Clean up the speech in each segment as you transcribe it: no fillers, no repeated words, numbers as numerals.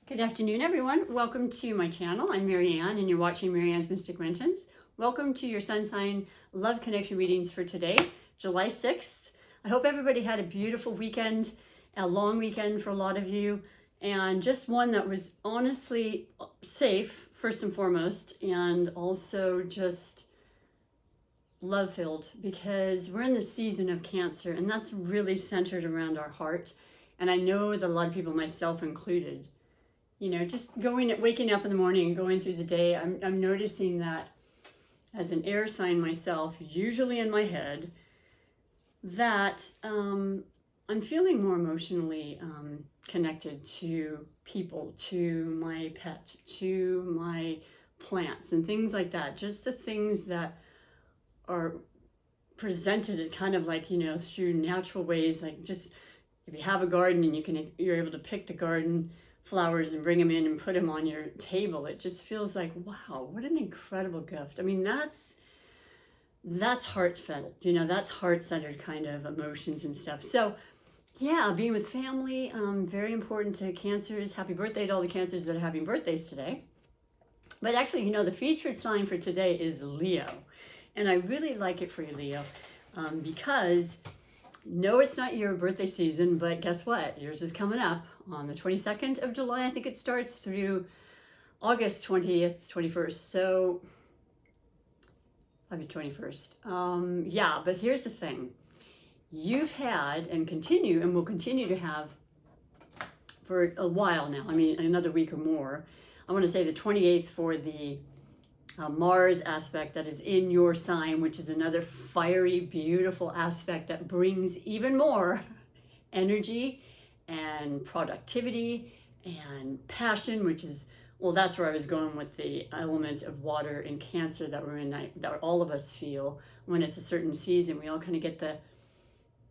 Good afternoon, everyone. Welcome to my channel. I'm MaryAnne, and you're watching MaryAnne's Mystic Mentions. Welcome to your Sun Sign Love Connection readings for today, July 6th. I hope everybody had a beautiful weekend, a long weekend for a lot of you, and just one that was honestly safe, first and foremost, and also just love-filled, because we're in the season of Cancer, and that's really centered around our heart. And I know that a lot of people, myself included, just waking up in the morning and going through the day, I'm noticing that as an air sign myself, usually in my head, that I'm feeling more emotionally connected to people, to my pet, to my plants and things like that. Just the things that are presented kind of like, through natural ways, like just if you have a garden and you're able to pick the garden flowers and bring them in and put them on your table, it just feels like, wow, what an incredible gift. I mean, that's heartfelt, that's heart-centered kind of emotions and stuff. So yeah, being with family, very important to Cancers. Happy birthday to all the Cancers that are having birthdays today. But actually, the featured sign for today is Leo. And I really like it for you, Leo, because no, it's not your birthday season, but guess what? Yours is coming up on the 22nd of July. I think it starts through August 20th, 21st. So, maybe 21st. Yeah, but here's the thing. You've had and will continue to have for a while now. I mean, another week or more. I want to say the 28th for the Mars aspect that is in your sign, which is another fiery, beautiful aspect that brings even more energy and productivity and passion, which is, well, that's where I was going with the element of water in Cancer that we're in, that all of us feel when it's a certain season. We all kind of get the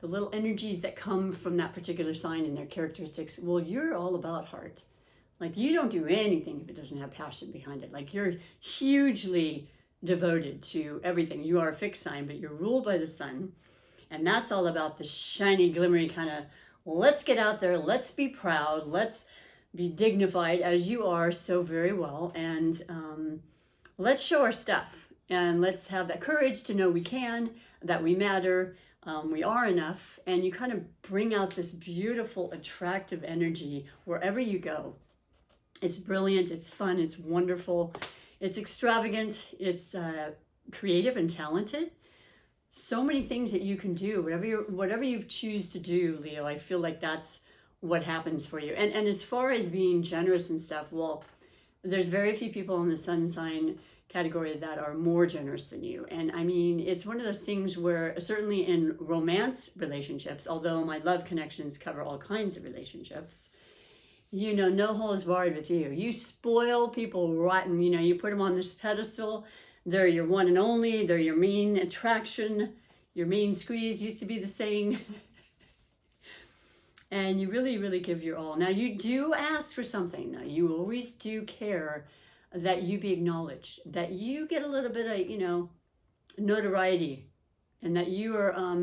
little energies that come from that particular sign and their characteristics. Well, you're all about heart. Like, you don't do anything if it doesn't have passion behind it. Like, you're hugely devoted to everything. You are a fixed sign, but you're ruled by the sun. And that's all about the shiny, glimmery kind of, let's get out there, let's be proud, let's be dignified as you are so very well. And let's show our stuff. And let's have that courage to know we can, that we matter, we are enough. And you kind of bring out this beautiful, attractive energy wherever you go. It's brilliant, it's fun, it's wonderful, it's extravagant, it's creative and talented. So many things that you can do, whatever you choose to do, Leo, I feel like that's what happens for you. And as far as being generous and stuff, well, there's very few people in the sun sign category that are more generous than you. And I mean, it's one of those things where, certainly in romance relationships, although my love connections cover all kinds of relationships, no holds barred with you. You spoil people rotten. You put them on this pedestal. They're your one and only. They're your main attraction. Your main squeeze used to be the saying. And you really, really give your all. Now, you do ask for something. Now, you always do care that you be acknowledged, that you get a little bit of, notoriety, and that you are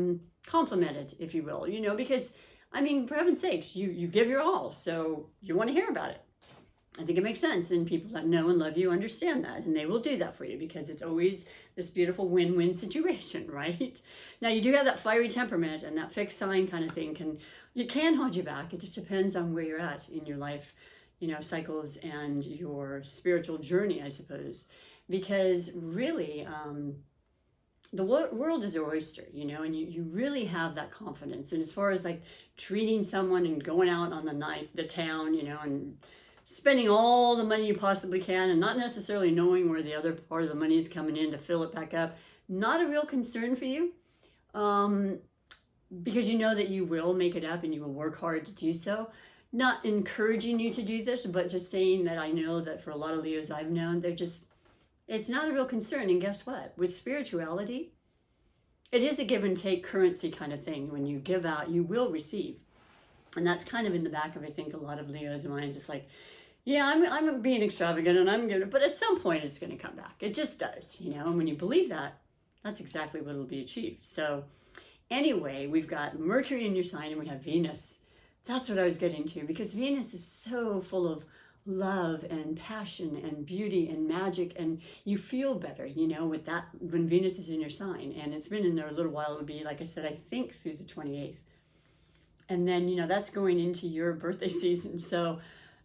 complimented, if you will, because, I mean, for heaven's sakes, you give your all, so you want to hear about it. I think it makes sense, and people that know and love you understand that, and they will do that for you, because it's always this beautiful win-win situation, right? Now, you do have that fiery temperament, and that fixed sign kind of thing can hold you back. It just depends on where you're at in your life, cycles and your spiritual journey, I suppose, because really, the world is your oyster, and you really have that confidence. And as far as like treating someone and going out on the town, and spending all the money you possibly can and not necessarily knowing where the other part of the money is coming in to fill it back up, not a real concern for you, because you know that you will make it up and you will work hard to do so. Not encouraging you to do this, but just saying that I know that for a lot of Leos I've known, it's not a real concern. And guess what? With spirituality, it is a give and take currency kind of thing. When you give out, you will receive. And that's kind of in the back of, I think, a lot of Leos' minds. It's like, yeah, I'm being extravagant and I'm good, but at some point it's going to come back. It just does, and when you believe that, that's exactly what will be achieved. So anyway, we've got Mercury in your sign and we have Venus. That's what I was getting to, because Venus is so full of love and passion and beauty and magic, and you feel better, you know, with that when Venus is in your sign. And it's been in there a little while. It'll be, like I said, I think through the 28th. And then, you know, that's going into your birthday season. So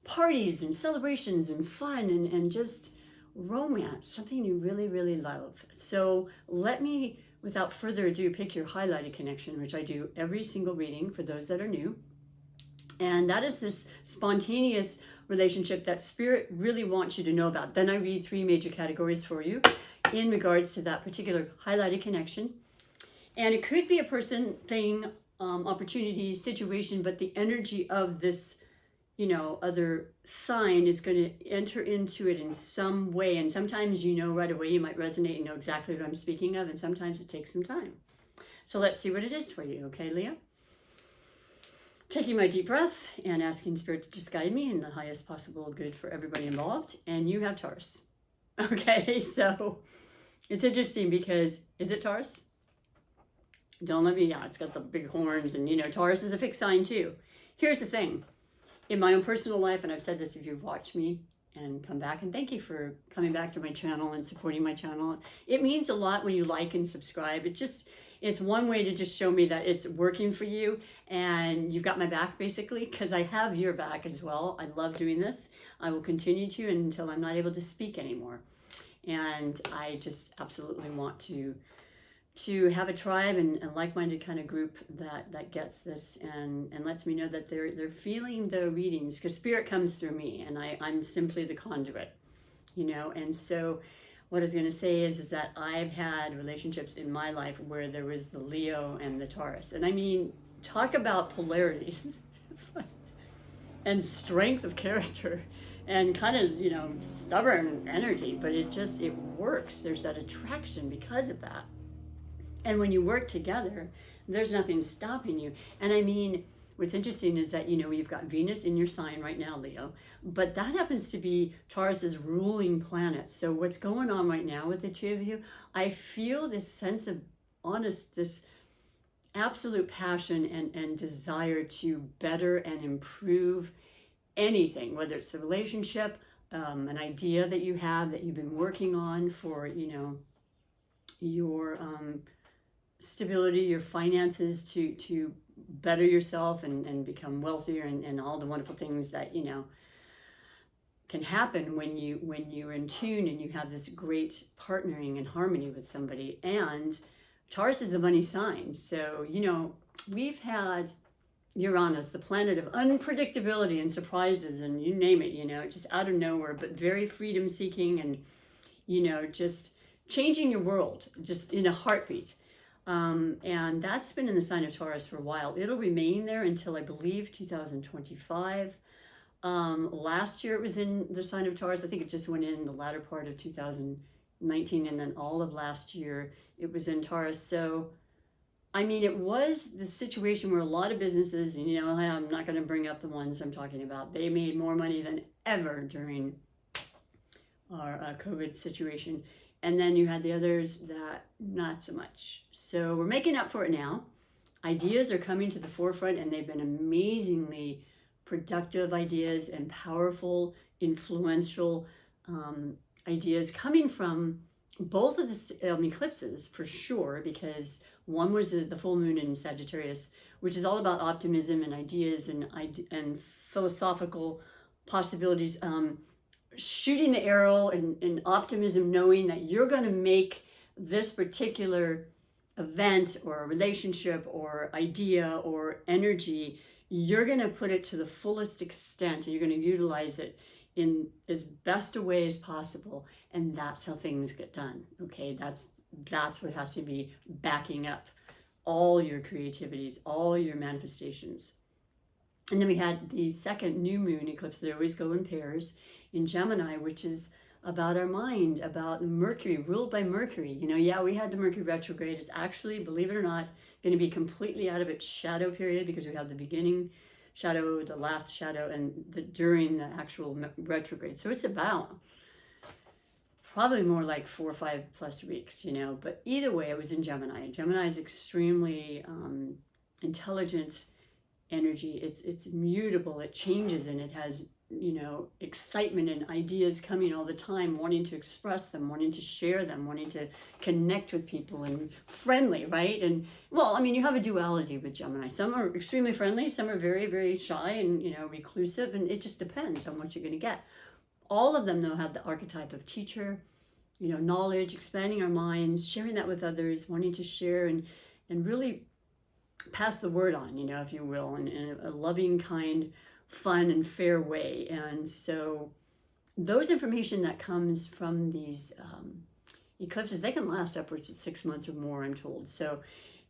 parties and celebrations and fun and just romance, something you really, really love. So let me, without further ado, pick your highlighted connection, which I do every single reading for those that are new. And that is this spontaneous relationship that Spirit really wants you to know about. Then I read 3 major categories for you in regards to that particular highlighted connection. And it could be a person, thing, opportunity, situation, but the energy of this, you know, other sign is going to enter into it in some way. And sometimes, you know, right away you might resonate and know exactly what I'm speaking of, and sometimes it takes some time. So let's see what it is for you, okay, Leo? Taking my deep breath and asking Spirit to just guide me in the highest possible good for everybody involved. And you have Taurus. Okay, so it's interesting because, is it Taurus? Don't let me, yeah, it's got the big horns, and you know, Taurus is a fixed sign too. Here's the thing. In my own personal life, and I've said this if you've watched me and come back, and thank you for coming back to my channel and supporting my channel. It means a lot when you like and subscribe. It's one way to just show me that it's working for you and you've got my back, basically, because I have your back as well. I love doing this. I will continue to until I'm not able to speak anymore. And I just absolutely want to have a tribe and like-minded kind of group that gets this and lets me know that they're feeling the readings, because Spirit comes through me and I'm simply the conduit, you know. And so what I was going to say is that I've had relationships in my life where there was the Leo and the Taurus. And I mean, talk about polarities and strength of character and kind of, you know, stubborn energy, but it works. There's that attraction because of that. And when you work together, there's nothing stopping you. And I mean, what's interesting is that, you know, you've got Venus in your sign right now, Leo, but that happens to be Taurus's ruling planet. So what's going on right now with the two of you, I feel this sense of this absolute passion and desire to better and improve anything, whether it's a relationship, an idea that you have that you've been working on for, you know, your stability, your finances, to better yourself and become wealthier and all the wonderful things that, you know, can happen when you're in tune and you have this great partnering and harmony with somebody. And Taurus is the money sign. So, you know, we've had Uranus, the planet of unpredictability and surprises and you name it, you know, just out of nowhere, but very freedom seeking and, you know, just changing your world just in a heartbeat. And that's been in the sign of Taurus for a while. It'll remain there until, I believe, 2025. Last year it was in the sign of Taurus. I think it just went in the latter part of 2019, and then all of last year it was in Taurus. So, I mean, it was the situation where a lot of businesses, and you know, I'm not going to bring up the ones I'm talking about, they made more money than ever during our COVID situation. And then you had the others that not so much. So we're making up for it now. Ideas are coming to the forefront, and they've been amazingly productive ideas and powerful, influential ideas coming from both of the eclipses, for sure, because one was the full moon in Sagittarius, which is all about optimism and ideas and philosophical possibilities, shooting the arrow and optimism, knowing that you're going to make this particular event or relationship or idea or energy, you're going to put it to the fullest extent, and you're going to utilize it in as best a way as possible. And that's how things get done. Okay, that's what has to be backing up all your creativities, all your manifestations. And then we had the second new moon eclipse. They always go in pairs in Gemini, which is about our mind, about Mercury, ruled by Mercury. You know, yeah, we had the Mercury retrograde. It's actually, believe it or not, going to be completely out of its shadow period, because we have the beginning shadow, the last shadow, and during the actual retrograde. So it's about probably more like 4 or 5 plus weeks, you know. But either way, it was in Gemini. Gemini is extremely intelligent, energy. It's mutable, it changes, and it has, you know, excitement and ideas coming all the time, wanting to express them, wanting to share them, wanting to connect with people, and friendly, right? And well, I mean, you have a duality with Gemini. Some are extremely friendly, some are very, very shy and, you know, reclusive, and it just depends on what you're going to get. All of them, though, have the archetype of teacher, you know, knowledge, expanding our minds, sharing that with others, wanting to share and really pass the word on, you know, if you will, in a loving, kind, fun, and fair way. And so those information that comes from these eclipses, they can last upwards of 6 months or more, I'm told. So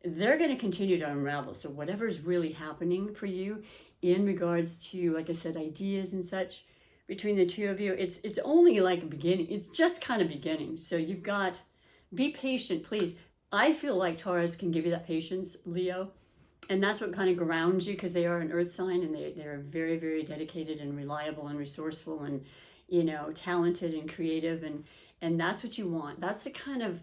they're going to continue to unravel. So whatever's really happening for you in regards to, like I said, ideas and such, between the two of you, it's only like a beginning. It's just kind of beginning. So you've got, be patient, please. I feel like Taurus can give you that patience, Leo. And that's what kind of grounds you, because they are an earth sign, and they're very, very dedicated and reliable and resourceful and, you know, talented and creative. And that's what you want. That's the kind of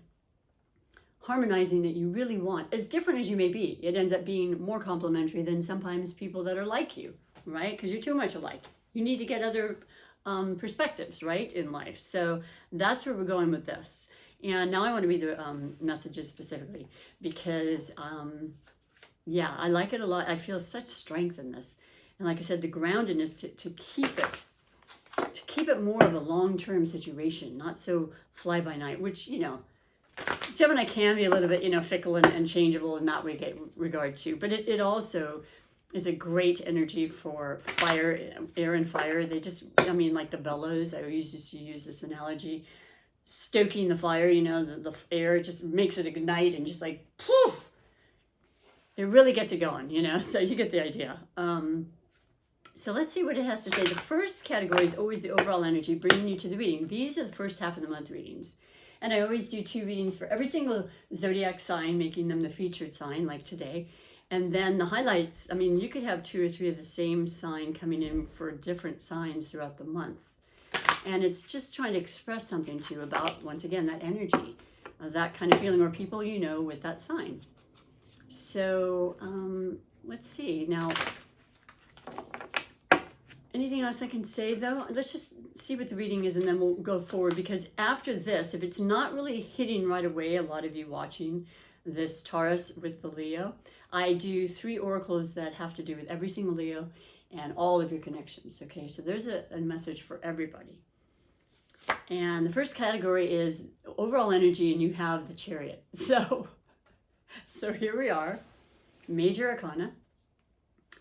harmonizing that you really want. As different as you may be, it ends up being more complementary than sometimes people that are like you, right? Because you're too much alike. You need to get other perspectives, right, in life. So that's where we're going with this. And now I want to read the messages specifically, because yeah, I like it a lot. I feel such strength in this. And like I said, the groundedness to keep it more of a long-term situation, not so fly by night, which, you know, Gemini can be a little bit, you know, fickle and changeable in that regard too. But it also is a great energy for fire, air and fire. They just, I mean, like the bellows, I always used to use this analogy, stoking the fire, you know, the air just makes it ignite and just like, poof, it really gets it going, you know, so you get the idea. So let's see what it has to say. The first category is always the overall energy, bringing you to the reading. These are the first half of the month readings. And I always do 2 readings for every single zodiac sign, making them the featured sign, like today. And then the highlights, I mean, you could have 2 or 3 of the same sign coming in for different signs throughout the month. And it's just trying to express something to you about, once again, that energy, that kind of feeling, or people you know with that sign. So let's see. Now, anything else I can say, though? Let's just see what the reading is, and then we'll go forward. Because after this, if it's not really hitting right away, a lot of you watching this Taurus with the Leo, I do 3 oracles that have to do with every single Leo and all of your connections. Okay, so there's a message for everybody. And the first category is overall energy, and you have the Chariot. So here we are, Major Arcana.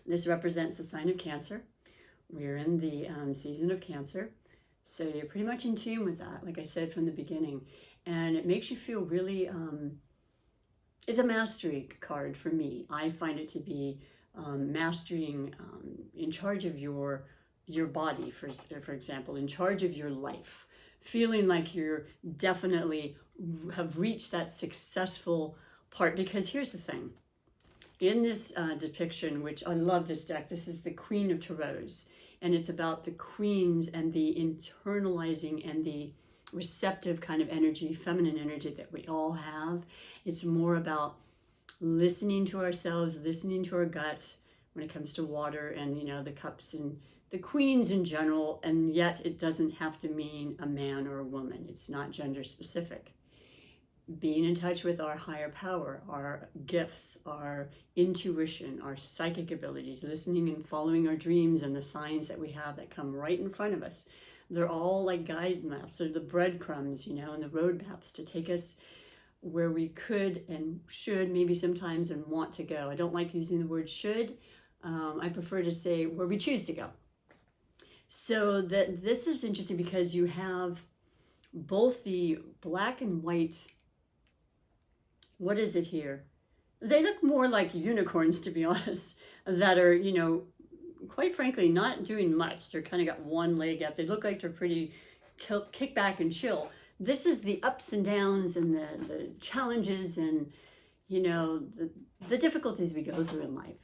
This represents the sign of Cancer. We're in the season of Cancer. So you're pretty much in tune with that, like I said from the beginning. And it makes you feel really, it's a mastery card for me. I find it to be mastering, in charge of your body, for example, in charge of your life. Feeling like you're definitely have reached that successful part. Because here's the thing. In this depiction, which I love this deck, this is the Queen of Taurus. And it's about the queens and the internalizing and the receptive kind of energy, feminine energy that we all have. It's more about listening to ourselves, listening to our gut when it comes to water and, you know, the cups and the queens in general. And yet it doesn't have to mean a man or a woman. It's not gender specific. Being in touch with our higher power, our gifts, our intuition, our psychic abilities, listening and following our dreams and the signs that we have that come right in front of us. They're all like guide maps. They're the breadcrumbs, you know, and the road maps to take us where we could and should maybe sometimes and want to go. I don't like using the word should. I prefer to say where we choose to go. So this is interesting because you have both the black and white. What is it here? They look more like unicorns, to be honest, that are, you know, quite frankly, not doing much. They're kind of got one leg up. They look like they're pretty kick back and chill. This is the ups and downs and the challenges and, you know, the difficulties we go through in life.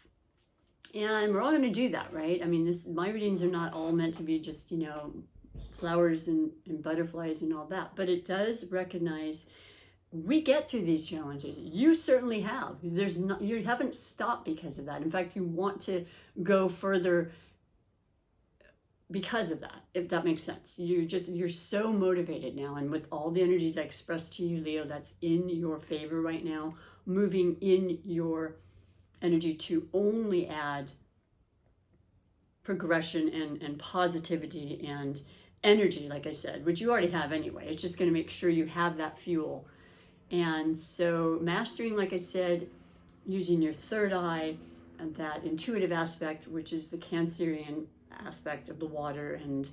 And we're all going to do that, right? I mean, my readings are not all meant to be just, you know, flowers and butterflies and all that. But it does recognize we get through these challenges. You certainly have. You haven't stopped because of that. In fact, you want to go further because of that, if that makes sense. You're so motivated now, and with all the energies I expressed to you, Leo, that's in your favor right now, moving in your energy to only add progression and positivity and energy, like I said, which you already have anyway. It's just going to make sure you have that fuel. And so mastering, like I said, using your third eye and that intuitive aspect, which is the Cancerian aspect of the water, and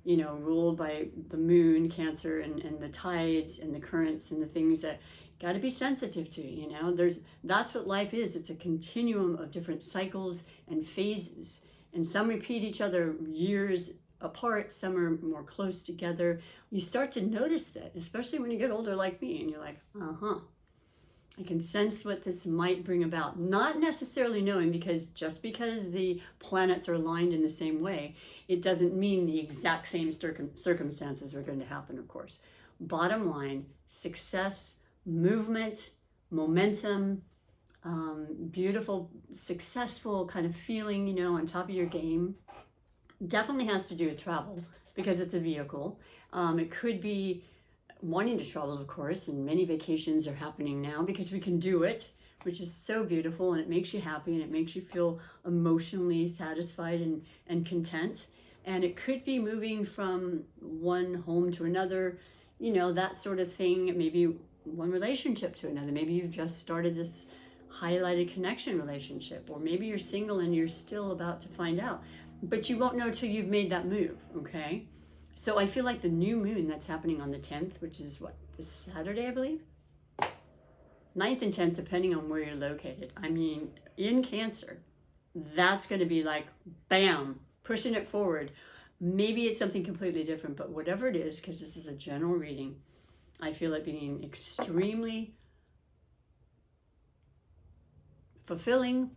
ruled by the moon, Cancer, and the tides and the currents and the things that got to be sensitive to. That's what life is. It's a continuum of different cycles and phases, and some repeat each other years apart, some are more close together. You start to notice that, especially when you get older like me, and you're like, I can sense what this might bring about. Not necessarily knowing, because just because the planets are aligned in the same way, it doesn't mean the exact same circumstances are going to happen, of course. Bottom line, success, movement, momentum, beautiful, successful kind of feeling, on top of your game. Definitely has to do with travel, because it's a vehicle. It could be wanting to travel, of course, and many vacations are happening now because we can do it, which is so beautiful, and it makes you happy, and it makes you feel emotionally satisfied and content. And it could be moving from one home to another, that sort of thing. Maybe one relationship to another. Maybe you've just started this highlighted connection relationship, or maybe you're single and you're still about to find out, but you won't know till you've made that move. Okay, so I feel like the new moon that's happening on the 10th, which is this Saturday, I believe, 9th and 10th, depending on where you're located, in Cancer, that's going to be like bam, pushing it forward. Maybe it's something completely different, but whatever it is, because this is a general reading, I feel it being extremely fulfilling,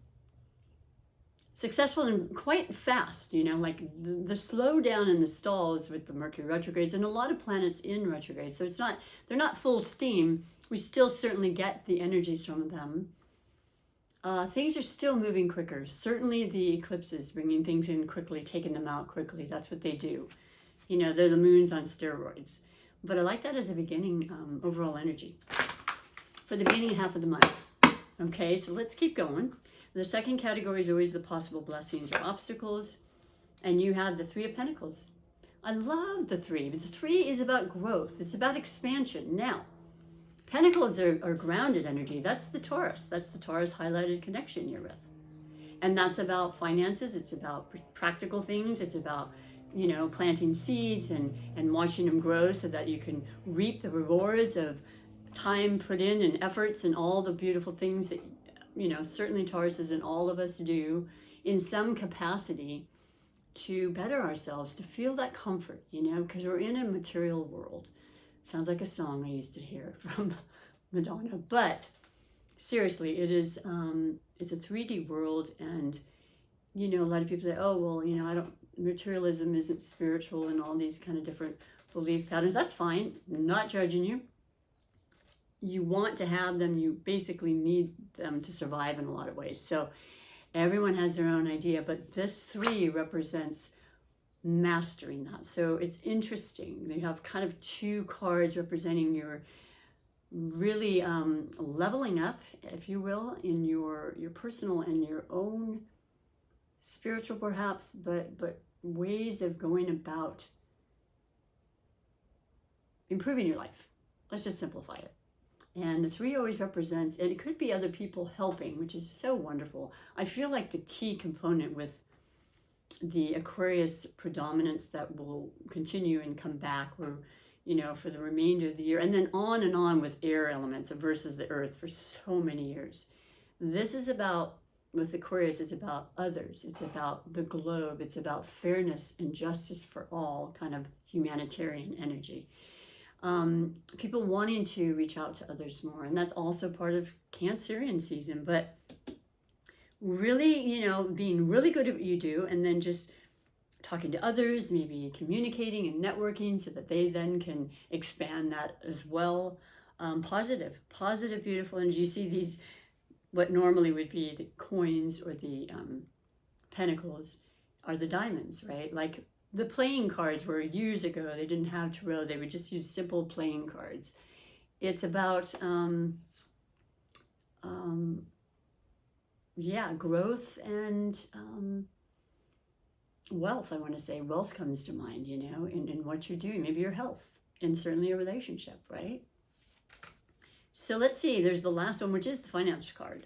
successful, and quite fast. Like the slowdown and the stalls with the Mercury retrogrades and a lot of planets in retrograde. So they're not full steam. We still certainly get the energies from them. Things are still moving quicker. Certainly the eclipses, bringing things in quickly, taking them out quickly. That's what they do. They're the moons on steroids. But I like that as a beginning overall energy for the beginning half of the month. Okay, so let's keep going. The second category is always the possible blessings or obstacles. And you have the Three of Pentacles. I love the three. The three is about growth. It's about expansion. Now, Pentacles are grounded energy. That's the Taurus. That's the Taurus highlighted connection you're with. And that's about finances. It's about practical things. It's about, planting seeds and watching them grow so that you can reap the rewards of time put in and efforts and all the beautiful things that, certainly Tauruses and all of us do in some capacity to better ourselves, to feel that comfort, because we're in a material world. Sounds like a song I used to hear from Madonna, but seriously, it is, it's a 3D world, and, a lot of people say, oh, well, materialism isn't spiritual, and all these kind of different belief patterns. That's fine. I'm not judging you. You want to have them. You basically need them to survive in a lot of ways. So everyone has their own idea, but this three represents mastering that. So it's interesting. They have kind of two cards representing your really leveling up, if you will, in your personal and your own spiritual, perhaps, but ways of going about improving your life. Let's just simplify it. And the three always represents, and it could be other people helping, which is so wonderful. I feel like the key component with the Aquarius predominance that will continue and come back, or, for the remainder of the year, and then on with air elements versus the earth for so many years. This is about, with Aquarius, it's about others. It's about the globe. It's about fairness and justice for all, kind of humanitarian energy. People wanting to reach out to others more, and that's also part of Cancerian season, but really, being really good at what you do, and then just talking to others, maybe communicating and networking so that they then can expand that as well. Positive, beautiful energy. You see these, what normally would be the coins or the pentacles are the diamonds, right? Like the playing cards were years ago. They didn't have tarot. They would just use simple playing cards. It's about, yeah, growth and wealth. I want to say wealth comes to mind, you know, in what you're doing, maybe your health, and certainly a relationship, right? So let's see, there's the last one, which is the finance card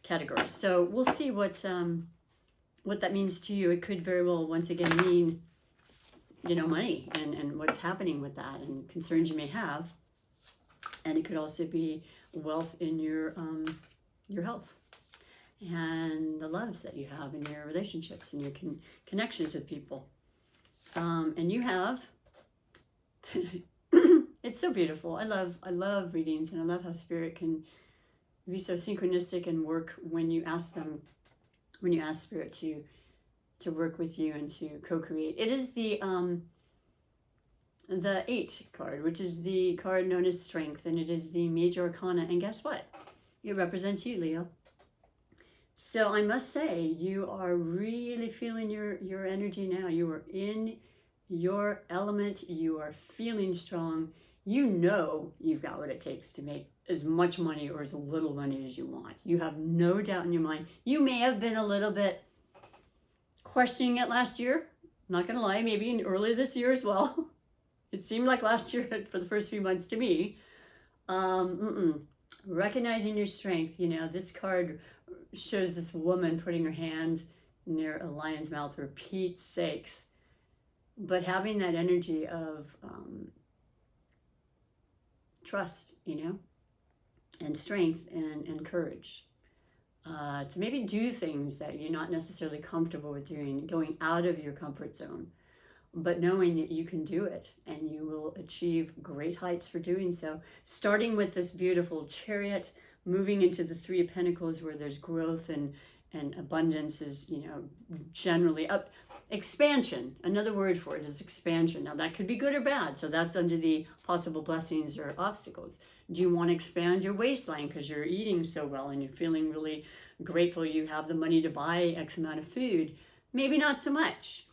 category. So we'll see what that means to you. It could very well, once again, mean, you know, money and what's happening with that and concerns you may have. And it could also be wealth in your health and the loves that you have in your relationships and your connections with people. And you have, it's so beautiful. I love readings, and I love how spirit can be so synchronistic and work when you ask them, when you ask spirit to work with you and to co-create. It is the 8 card, which is the card known as strength, and it is the major arcana. And guess what? It represents you, Leo. So I must say, you are really feeling your energy now. You are in your element. You are feeling strong. You know you've got what it takes to make as much money or as little money as you want. You have no doubt in your mind. You may have been a little bit questioning it last year. Not gonna lie, maybe earlier this year as well. It seemed like last year for the first few months to me. Recognizing your strength. You know, this card shows this woman putting her hand near a lion's mouth, for Pete's sakes. But having that energy of trust, you know, and strength and courage to maybe do things that you're not necessarily comfortable with doing, going out of your comfort zone, but knowing that you can do it and you will achieve great heights for doing so. Starting with this beautiful Chariot, moving into the 3 of Pentacles, where there's growth and abundance is, you know, generally up. Expansion, another word for it is expansion. Now that could be good or bad, so that's under the possible blessings or obstacles. Do you want to expand your waistline because you're eating so well and you're feeling really grateful you have the money to buy X amount of food? Maybe not so much.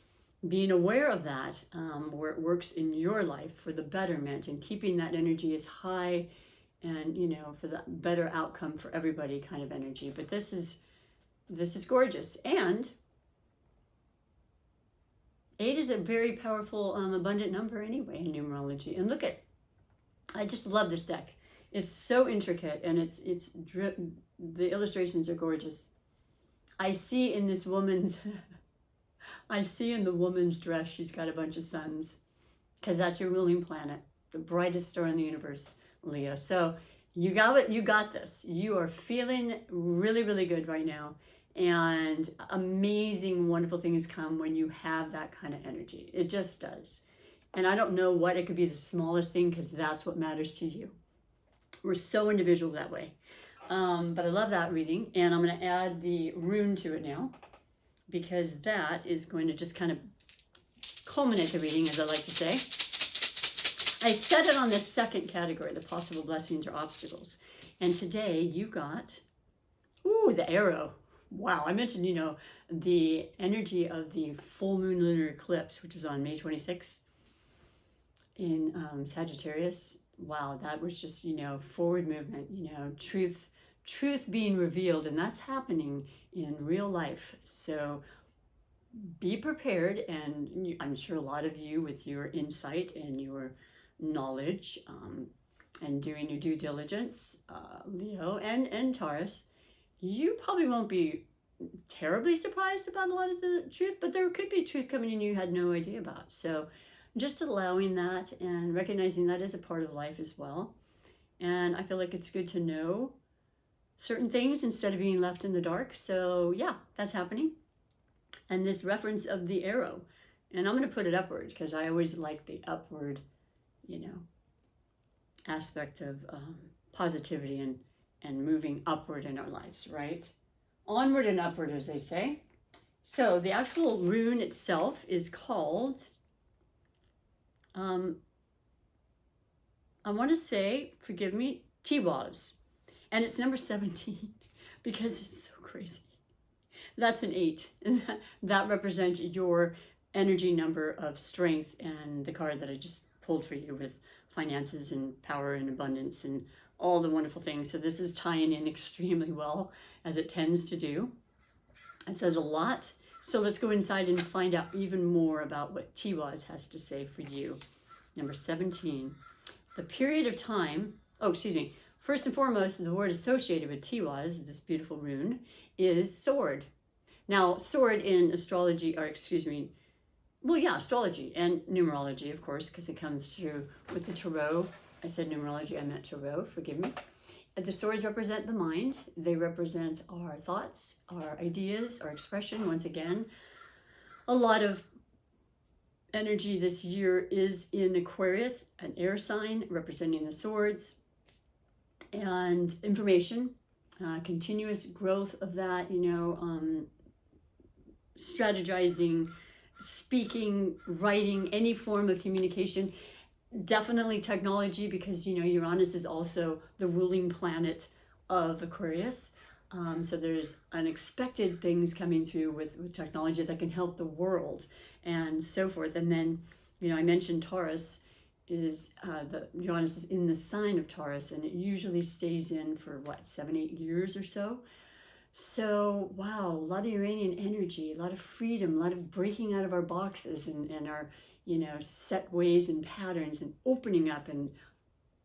Being aware of that, where it works in your life for the betterment and keeping that energy as high and, you know, for the better outcome for everybody kind of energy. But this is gorgeous. And 8 is a very powerful, abundant number anyway in numerology. And look at, I just love this deck. It's so intricate, and the illustrations are gorgeous. I see in this woman's, I see in the woman's dress, she's got a bunch of suns, because that's your ruling planet, the brightest star in the universe, Leo. So you got it. You got this. You are feeling really, really good right now. And amazing, wonderful things come when you have that kind of energy. It just does. And I don't know what, it could be the smallest thing, because that's what matters to you. We're so individual that way. But I love that reading. And I'm going to add the rune to it now, because that is going to just kind of culminate the reading, as I like to say. I set it on the 2nd category, the possible blessings or obstacles. And today you got, the arrow. Wow, I mentioned, you know, the energy of the full moon lunar eclipse, which was on May 26th in Sagittarius. Wow, that was just, you know, forward movement, you know, truth being revealed, and that's happening in real life. So be prepared, and I'm sure a lot of you, with your insight and your knowledge and doing your due diligence, Leo and Taurus, you probably won't be terribly surprised about a lot of the truth, but there could be truth coming in you had no idea about. So just allowing that and recognizing that is a part of life as well. And I feel like it's good to know certain things instead of being left in the dark. So yeah, that's happening. And this reference of the arrow, and I'm going to put it upward, because I always like the upward, you know, aspect of positivity and moving upward in our lives, right? Onward and upward, as they say. So the actual rune itself is called I want to say, forgive me, TAURUS. And it's number 17 because it's so crazy. That's an 8. And that represents your energy number of strength, and the card that I just pulled for you with finances and power and abundance and all the wonderful things. So this is tying in extremely well, as it tends to do. It says a lot. So let's go inside and find out even more about what TAURUS has to say for you. Number 17. The period of time, first and foremost, the word associated with TAURUS, this beautiful rune, is sword. Now, sword in astrology, astrology and numerology, of course, because it comes through with the tarot. I said numerology, I meant tarot, forgive me. The swords represent the mind. They represent our thoughts, our ideas, our expression. Once again, a lot of energy this year is in Aquarius, an air sign representing the swords, and information, continuous growth of that, strategizing, speaking, writing, any form of communication. Definitely technology, because Uranus is also the ruling planet of Aquarius. So there's unexpected things coming through with technology that can help the world and so forth. And then, I mentioned Taurus is the Uranus is in the sign of Taurus, and it usually stays in for 7-8 years or so. So wow, a lot of Uranian energy, a lot of freedom, a lot of breaking out of our boxes and our set ways and patterns, and opening up and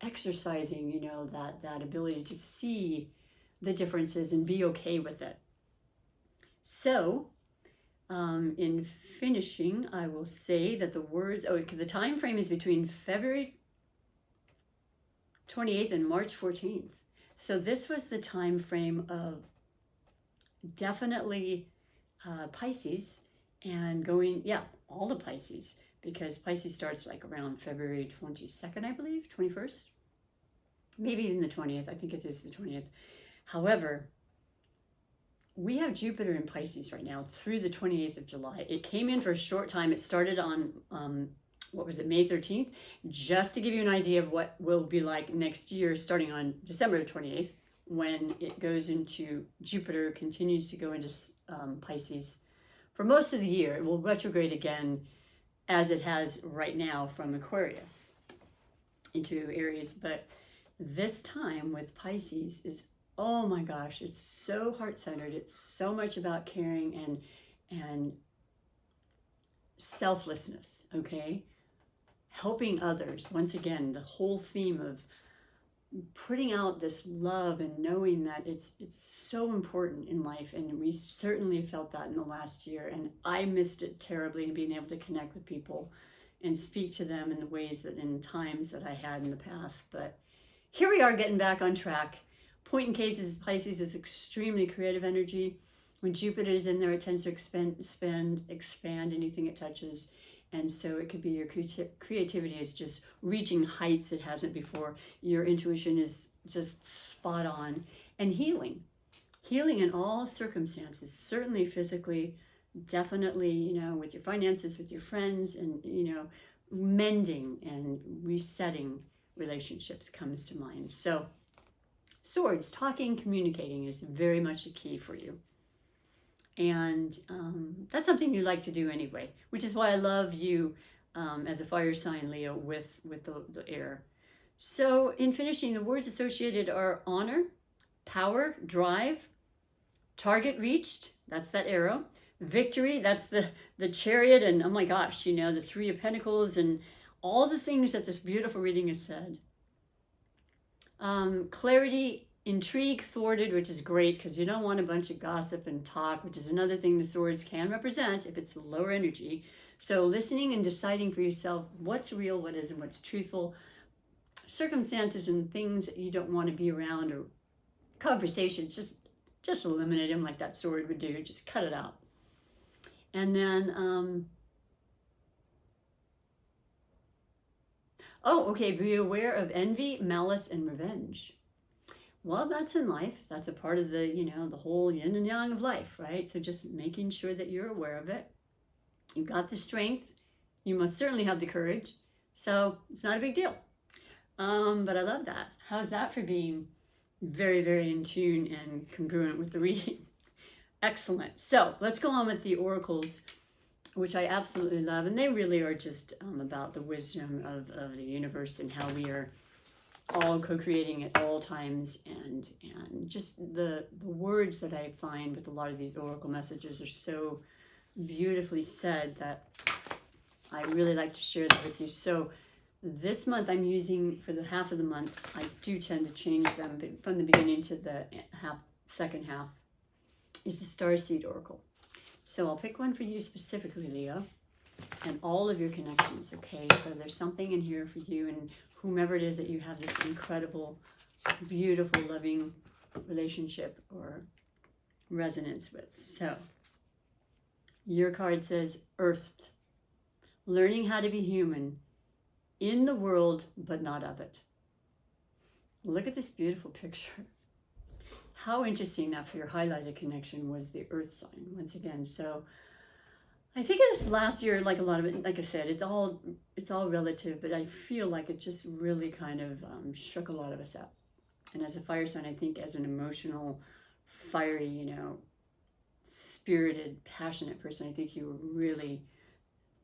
exercising that ability to see the differences and be okay with it. So in finishing, I will say that the time frame is between February 28th and March 14th. So this was the time frame of definitely Pisces, and all the Pisces, because Pisces starts around February 22nd, I believe, 21st, maybe even the 20th. I think it is the 20th. However, we have Jupiter in Pisces right now through the 28th of July. It came in for a short time. It started on, May 13th, just to give you an idea of what will be like next year, starting on December 28th, when it goes into Jupiter, continues to go into Pisces for most of the year. It will retrograde again, as it has right now, from Aquarius into Aries. But this time with Pisces is, oh my gosh, it's so heart-centered. It's so much about caring and selflessness, okay? Helping others. Once again, the whole theme of putting out this love and knowing that it's so important in life. And we certainly felt that in the last year. And I missed it terribly, being able to connect with people and speak to them in the ways that in times that I had in the past. But here we are, getting back on track. Point in cases, Pisces is extremely creative energy. When Jupiter is in there, it tends to expand anything it touches. And so it could be your creativity is just reaching heights it hasn't before. Your intuition is just spot on. And healing in all circumstances, certainly physically, definitely, with your finances, with your friends, and, mending and resetting relationships comes to mind. So swords, talking, communicating is very much a key for you. And that's something you like to do anyway, which is why I love you as a fire sign, Leo, with the air. So in finishing, the words associated are honor, power, drive, target reached, that's that arrow, victory, that's the chariot, and oh my gosh, the 3 of Pentacles and all the things that this beautiful reading has said. Clarity, intrigue, thwarted, which is great because you don't want a bunch of gossip and talk, which is another thing the swords can represent if it's lower energy. So listening and deciding for yourself what's real, what isn't, what's truthful, circumstances and things that you don't want to be around, or conversations, just eliminate them like that sword would do. Just cut it out. And then be aware of envy, malice, and revenge. Well, that's in life. That's a part of the, the whole yin and yang of life, right? So just making sure that you're aware of it. You've got the strength. You must certainly have the courage. So it's not a big deal. But I love that. How's that for being very, very in tune and congruent with the reading? Excellent. So let's go on with the oracles, which I absolutely love. And they really are just about the wisdom of the universe and how we are all co-creating at all times. And just the words that I find with a lot of these oracle messages are so beautifully said that I really like to share that with you. So this month I'm using, for the half of the month, I do tend to change them, but from the beginning to the second half is the Starseed Oracle. So I'll pick one for you specifically, Leo, and all of your connections, okay? So there's something in here for you and whomever it is that you have this incredible, beautiful, loving relationship or resonance with. So your card says Earthed, learning how to be human in the world, but not of it. Look at this beautiful picture. How interesting that for your highlighted connection was the Earth sign once again. So I think this last year, like a lot of it, like I said, it's all relative, but I feel like it just really kind of shook a lot of us up. And as a fire sign, I think as an emotional, fiery, spirited, passionate person, I think you were really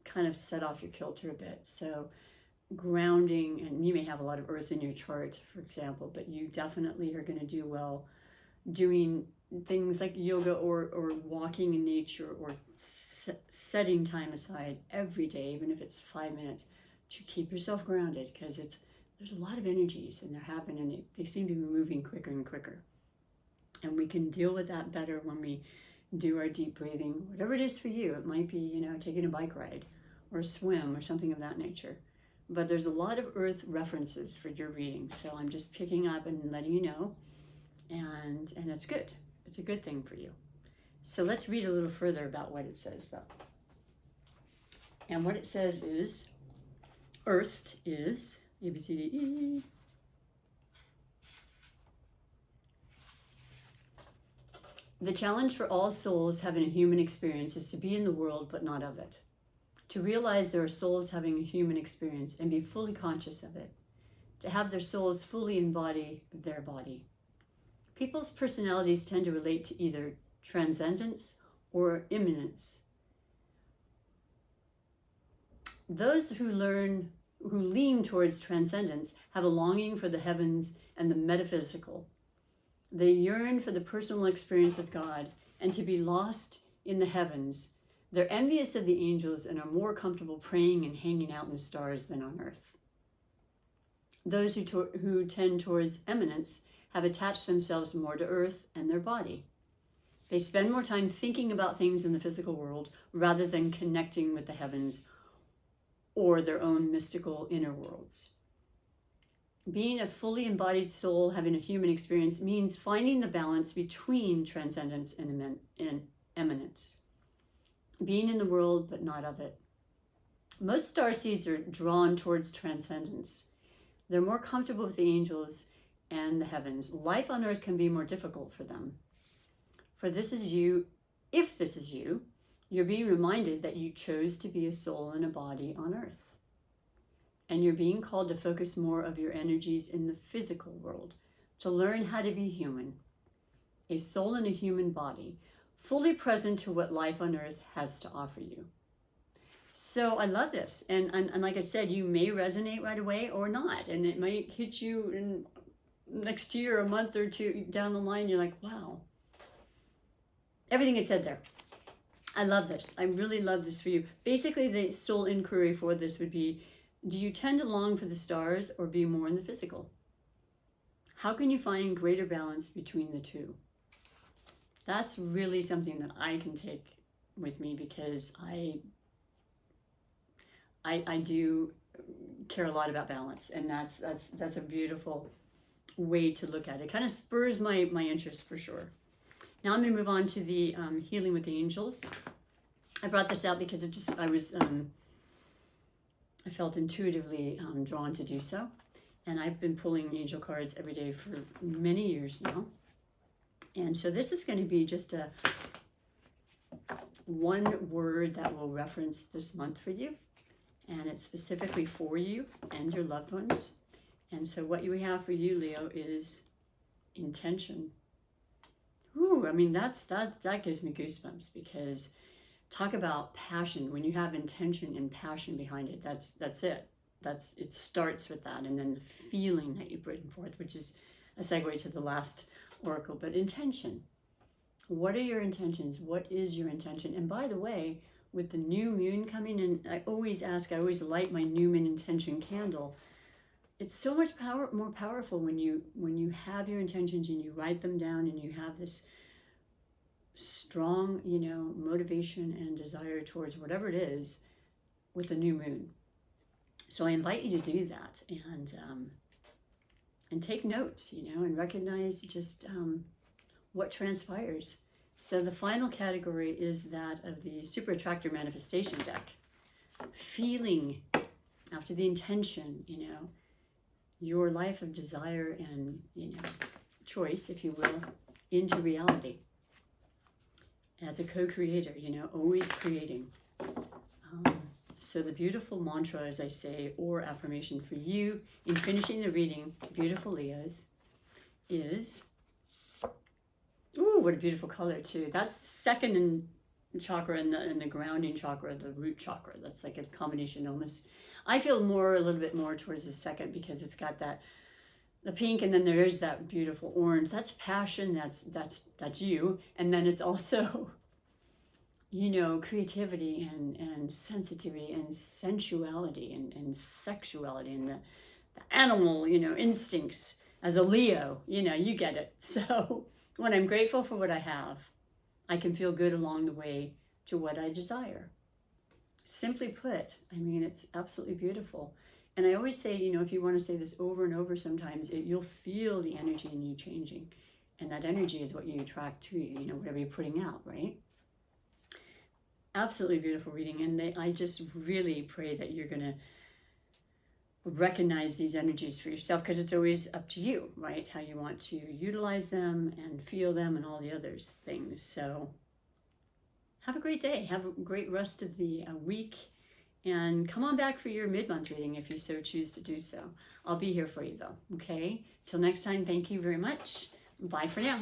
kind of set off your kilter a bit. So grounding, and you may have a lot of earth in your chart, for example, but you definitely are going to do well doing things like yoga or walking in nature or setting time aside every day, even if it's 5 minutes, to keep yourself grounded, because there's a lot of energies and they're happening and they seem to be moving quicker and quicker. And we can deal with that better when we do our deep breathing, whatever it is for you. It might be, taking a bike ride or a swim or something of that nature. But there's a lot of earth references for your reading. So I'm just picking up and letting you know. And it's good. It's a good thing for you. So let's read a little further about what it says, though. And what it says is, Earthed is A, B, C, D, E. The challenge for all souls having a human experience is to be in the world, but not of it. To realize there are souls having a human experience and be fully conscious of it. To have their souls fully embody their body. People's personalities tend to relate to either transcendence or immanence. Those who lean towards transcendence have a longing for the heavens and the metaphysical. They yearn for the personal experience with God and to be lost in the heavens. They're envious of the angels and are more comfortable praying and hanging out in the stars than on earth. Those who tend towards eminence have attached themselves more to earth and their body. They spend more time thinking about things in the physical world rather than connecting with the heavens or their own mystical inner worlds. Being a fully embodied soul having a human experience means finding the balance between transcendence and eminence. Being in the world, but not of it. Most starseeds are drawn towards transcendence. They're more comfortable with the angels and the heavens. Life on earth can be more difficult for them. For this is you, if this is you, you're being reminded that you chose to be a soul in a body on earth. And you're being called to focus more of your energies in the physical world, to learn how to be human, a soul in a human body, fully present to what life on earth has to offer you. So I love this. And like I said, you may resonate right away or not. And it might hit you in next year, a month or two down the line. You're like, wow. Everything it said there. I love this. I really love this for you. Basically, the soul inquiry for this would be, do you tend to long for the stars or be more in the physical? How can you find greater balance between the two? That's really something that I can take with me, because I do care a lot about balance, and that's a beautiful way to look at it. It kind of spurs my interest for sure. Now I'm going to move on to the healing with the angels. I brought this out because I felt intuitively drawn to do so, and I've been pulling angel cards every day for many years now. And so this is going to be just a one word that will reference this month for you, and it's specifically for you and your loved ones. And so what you have for you, Leo, is intention. Ooh, I mean, that gives me goosebumps, because talk about passion. When you have intention and passion behind it, that's it. It starts with that, and then the feeling that you bring forth, which is a segue to the last oracle. But intention. What are your intentions? What is your intention? And by the way, with the new moon coming in, I always light my new moon intention candle. It's so much more powerful when you have your intentions and you write them down, and you have this strong, motivation and desire towards whatever it is with the new moon. So I invite you to do that, and take notes, and recognize just what transpires. So the final category is that of the Super Attractor Manifestation deck. Feeling, after the intention, your life of desire and, choice, if you will, into reality. As a co-creator, always creating. So the beautiful mantra, as I say, or affirmation for you in finishing the reading, beautiful Leos, is, ooh, what a beautiful color too. That's the second chakra and the grounding chakra, the root chakra. That's like a combination almost. I feel a little bit more towards the second, because it's got the pink, and then there is that beautiful orange. That's passion. That's you. And then it's also, creativity and sensitivity and sensuality and sexuality and the animal, instincts. As a Leo, you get it. So when I'm grateful for what I have, I can feel good along the way to what I desire. Simply put, I mean, it's absolutely beautiful. And I always say, if you want to say this over and over sometimes, you'll feel the energy in you changing. And that energy is what you attract to you, whatever you're putting out, right? Absolutely beautiful reading. And I just really pray that you're going to recognize these energies for yourself, because it's always up to you, right? How you want to utilize them and feel them and all the other things. So have a great day. Have a great rest of the week. And come on back for your mid-month reading if you so choose to do so. I'll be here for you though, okay? Till next time, thank you very much. Bye for now.